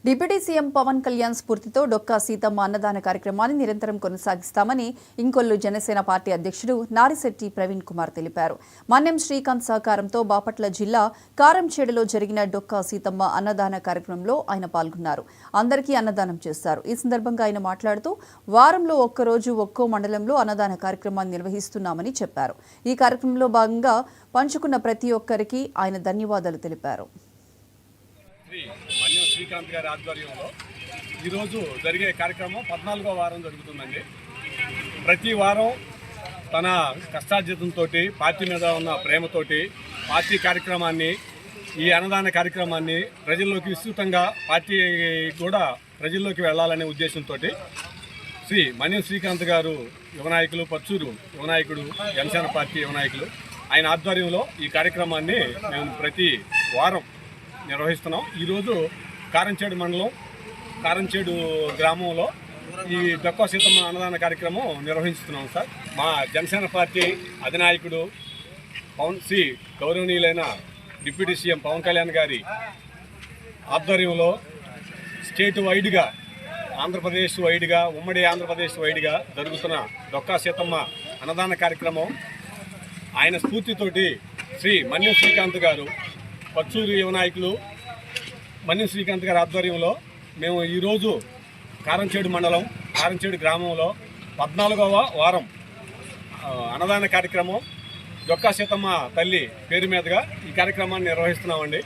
Deputy CM Pawan Kalyan స్ఫూర్తితో డొక్కా సీతమ్మ అన్నదాన కార్యక్రమాన్ని నిరంతరం కొనసాగిస్తామని ఇంకొల్లు జనసేన పార్టీ అధ్యక్షుడు నారిశెట్టి ప్రవీణ్ కుమార్ తెలిపారు. మన్నెం శ్రీకాంత్ సహకారంతో బాపట్ల జిల్లా కారంచేడులో జరిగిన డొక్కా సీతమ్మ అన్నదాన కార్యక్రమంలో ఆయన పాల్గొన్నారు. అందరికీ అన్నదానం చేశారు. ఈ సందర్భంగా ఆయన మాట్లాడుతూ వారంలో ఒక్కరోజు ఒక్కో మండలంలో అన్నదాన కార్యక్రమాన్ని నిర్వహిస్తున్నామని చెప్పారు. ఈ కార్యక్రమంలో భాగంగా పంచుకున్న ప్రతి ఒక్కరికి ఆయన ధన్యవాదాలు తెలిపారు. మన్యం శ్రీకాంత్ గారి ఆధ్వర్యంలో ఈరోజు జరిగే కార్యక్రమం 14వ వారం జరుగుతుందండి. ప్రతి వారం తన కష్టార్జితంతో పార్టీ మీద ఉన్న ప్రేమతోటి పార్టీ కార్యక్రమాన్ని, ఈ అన్నదాన కార్యక్రమాన్ని ప్రజల్లోకి విస్తృతంగా పార్టీ కూడా ప్రజల్లోకి వెళ్లాలనే ఉద్దేశంతో శ్రీ మన్యం శ్రీకాంత్ గారు యువనాయకులు, పచ్చూరు యువనాయకుడు, జనసేన పార్టీ యువనాయకులు, ఆయన ఆధ్వర్యంలో ఈ కార్యక్రమాన్ని మేము ప్రతి వారం నిర్వహిస్తున్నాం. ఈరోజు కారంచేడు మండలం కారంచేడు గ్రామంలో ఈ డొక్కా సీతమ్మ అన్నదాన కార్యక్రమం నిర్వహిస్తున్నాం సార్. మా జనసేన పార్టీ అధినాయకుడు శ్రీ గౌరవనీయులైన డిప్యూటీ సీఎం పవన్ కళ్యాణ్ గారి ఆధ్వర్యంలో స్టేట్ వైడ్గా, ఆంధ్రప్రదేశ్ వైడ్గా, ఉమ్మడి ఆంధ్రప్రదేశ్ వైడ్గా జరుగుతున్న డొక్కా సీతమ్మ అన్నదాన కార్యక్రమం ఆయన స్ఫూర్తితోటి శ్రీ మన్యం శ్రీకాంత్ గారు, పచ్చూరు యువనాయకులు, మన్యం శ్రీకాంత్ గారి ఆధ్వర్యంలో మేము ఈరోజు కారంచేడు మండలం కారంచేడు గ్రామంలో 14వ వారం అన్నదాన కార్యక్రమం డొక్కా సీతమ్మ తల్లి పేరు మీదుగా ఈ కార్యక్రమాన్ని నిర్వహిస్తున్నామండి.